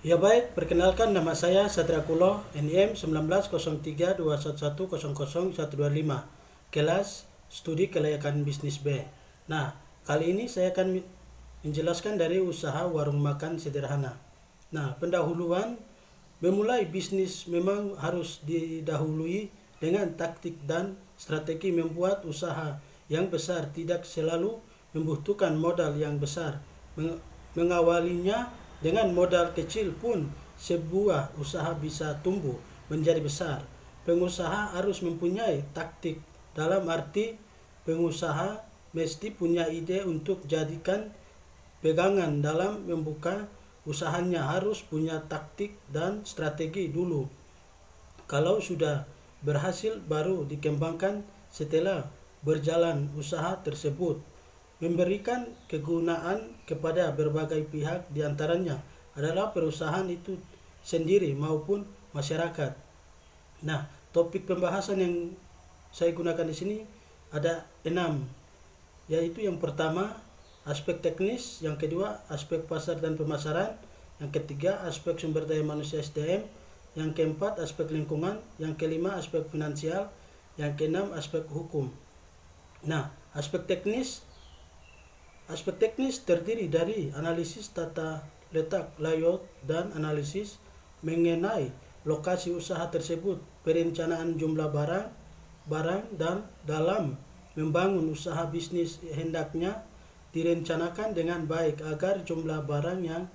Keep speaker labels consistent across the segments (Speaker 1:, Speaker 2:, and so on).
Speaker 1: Ya baik, perkenalkan nama saya Satria Kulo, NIM 19032111000125, kelas Studi Kelayakan Bisnis B. Nah, kali ini saya akan menjelaskan dari usaha warung makan sederhana. Nah, pendahuluan memulai bisnis memang harus didahului dengan taktik dan strategi. Membuat usaha yang besar tidak selalu membutuhkan modal yang besar. Mengawalinya dengan modal kecil pun sebuah usaha bisa tumbuh menjadi besar. Pengusaha harus mempunyai taktik, dalam arti pengusaha mesti punya ide untuk jadikan pegangan dalam membuka usahanya. Harus punya taktik dan strategi dulu. Kalau sudah berhasil baru dikembangkan setelah berjalan usaha tersebut. Memberikan kegunaan kepada berbagai pihak, diantaranya adalah perusahaan itu sendiri maupun masyarakat. Nah, topik pembahasan yang saya gunakan di sini ada 6, yaitu yang pertama aspek teknis, yang kedua aspek pasar dan pemasaran, yang ketiga aspek sumber daya manusia SDM, yang keempat aspek lingkungan, yang kelima aspek finansial, yang keenam aspek hukum. Nah, aspek teknis terdiri dari analisis tata letak layout dan analisis mengenai lokasi usaha tersebut, perencanaan jumlah barang dan dalam membangun usaha bisnis hendaknya direncanakan dengan baik agar jumlah barang yang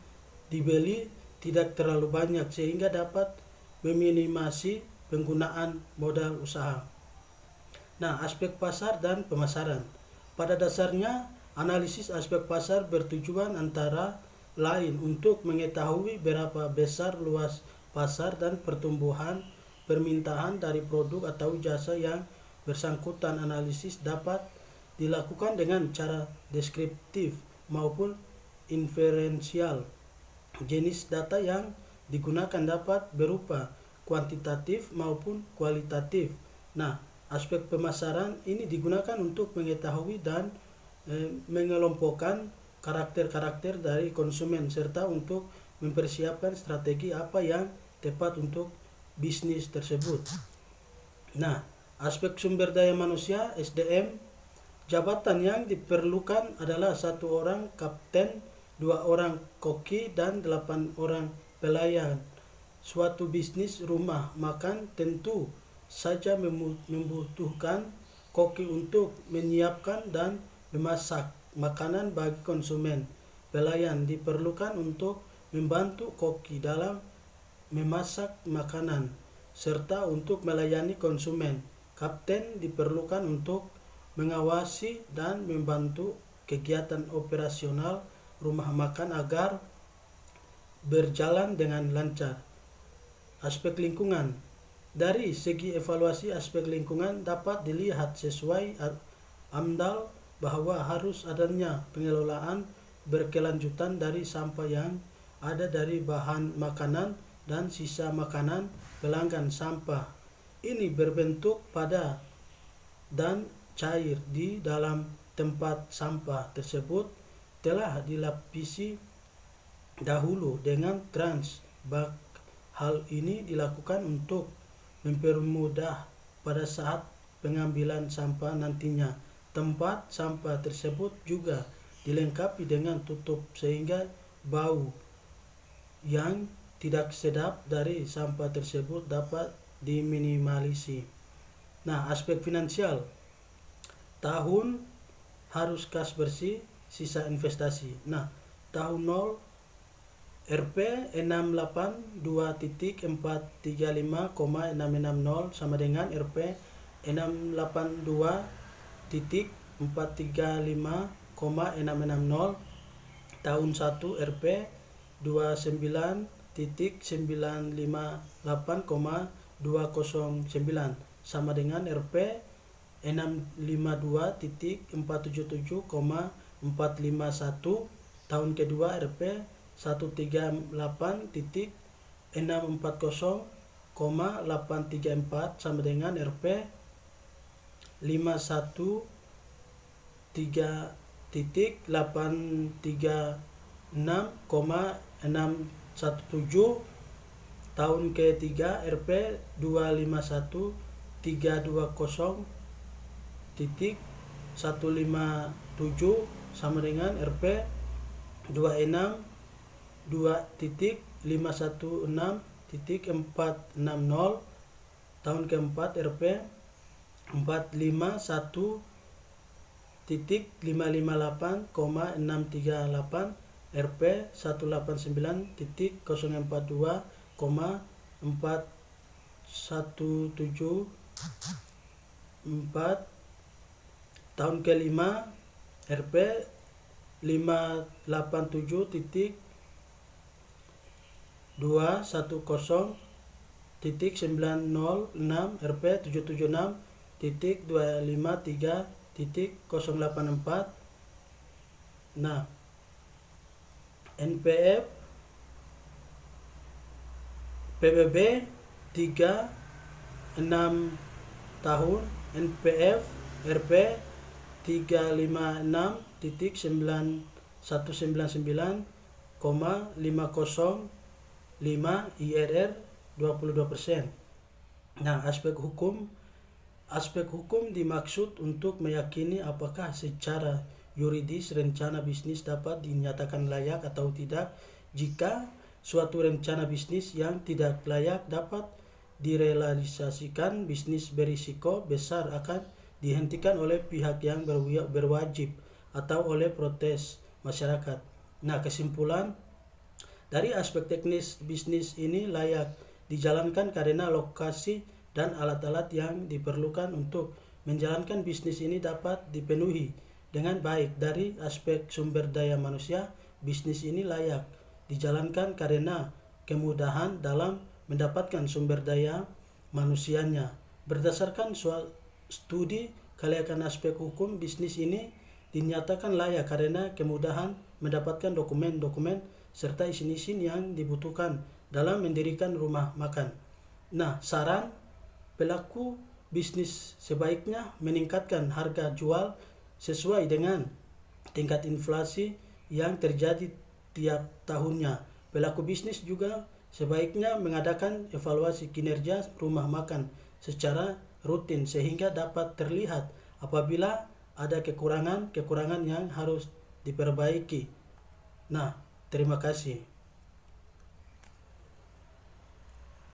Speaker 1: dibeli tidak terlalu banyak sehingga dapat meminimasi penggunaan modal usaha. Nah, aspek pasar dan pemasaran. Pada dasarnya, analisis aspek pasar bertujuan antara lain untuk mengetahui berapa besar luas pasar dan pertumbuhan permintaan dari produk atau jasa yang bersangkutan. Analisis dapat dilakukan dengan cara deskriptif maupun inferensial. Jenis data yang digunakan dapat berupa kuantitatif maupun kualitatif. Nah, aspek pemasaran ini digunakan untuk mengetahui dan mengelompokkan karakter-karakter dari konsumen serta untuk mempersiapkan strategi apa yang tepat untuk bisnis tersebut. Nah, aspek sumber daya manusia SDM, jabatan yang diperlukan adalah 1 orang kapten, 2 orang koki, dan 8 orang pelayan. Suatu bisnis rumah makan tentu saja membutuhkan koki untuk menyiapkan dan memasak makanan bagi konsumen. Pelayan diperlukan untuk membantu koki dalam memasak makanan serta untuk melayani konsumen. Kapten diperlukan untuk mengawasi dan membantu kegiatan operasional rumah makan agar berjalan dengan lancar. Aspek lingkungan. Dari segi evaluasi aspek lingkungan dapat dilihat sesuai AMDAL bahwa harus adanya pengelolaan berkelanjutan dari sampah yang ada dari bahan makanan dan sisa makanan pelanggan. Sampah ini berbentuk padat dan cair di dalam tempat sampah tersebut telah dilapisi dahulu dengan transbag. Hal ini dilakukan untuk mempermudah pada saat pengambilan sampah nantinya. Tempat sampah tersebut juga dilengkapi dengan tutup sehingga bau yang tidak sedap dari sampah tersebut dapat diminimalisasi. Nah, aspek finansial. Tahun harus kas bersih, sisa investasi. Nah, tahun 0 Rp 682.435,660 sama dengan Rp 682.435,660. Tahun 1 Rp 29.958,209 sama dengan Rp 652.477,451. Tahun kedua Rp 138.640,834 sama dengan Rp 513.836,6 tahun ketiga RP 251320 titik 157 sama dengan RP 262.516.460. Tahun keempat RP 451.558,638 RP 189.042,417.4. Tahun kelima RP 587.210.906 RP 776.253.084. Nah, NPF PBB 36 tahun, NPF RP 356.9199,505 IRR 22%. Nah, aspek hukum dimaksud untuk meyakini apakah secara yuridis rencana bisnis dapat dinyatakan layak atau tidak. Jika suatu rencana bisnis yang tidak layak dapat direalisasikan, bisnis berisiko besar akan dihentikan oleh pihak yang berwajib atau oleh protes masyarakat. Nah, kesimpulan dari aspek teknis bisnis ini layak dijalankan karena lokasi dan alat-alat yang diperlukan untuk menjalankan bisnis ini dapat dipenuhi dengan baik. Dari aspek sumber daya manusia, bisnis ini layak dijalankan karena kemudahan dalam mendapatkan sumber daya manusianya. Berdasarkan studi kelayakan aspek hukum, bisnis ini dinyatakan layak karena kemudahan mendapatkan dokumen-dokumen serta izin-izin yang dibutuhkan dalam mendirikan rumah makan. Nah, saran pelaku bisnis sebaiknya meningkatkan harga jual sesuai dengan tingkat inflasi yang terjadi tiap tahunnya. Pelaku bisnis juga sebaiknya mengadakan evaluasi kinerja rumah makan secara rutin sehingga dapat terlihat apabila ada kekurangan yang harus diperbaiki. Nah, terima kasih.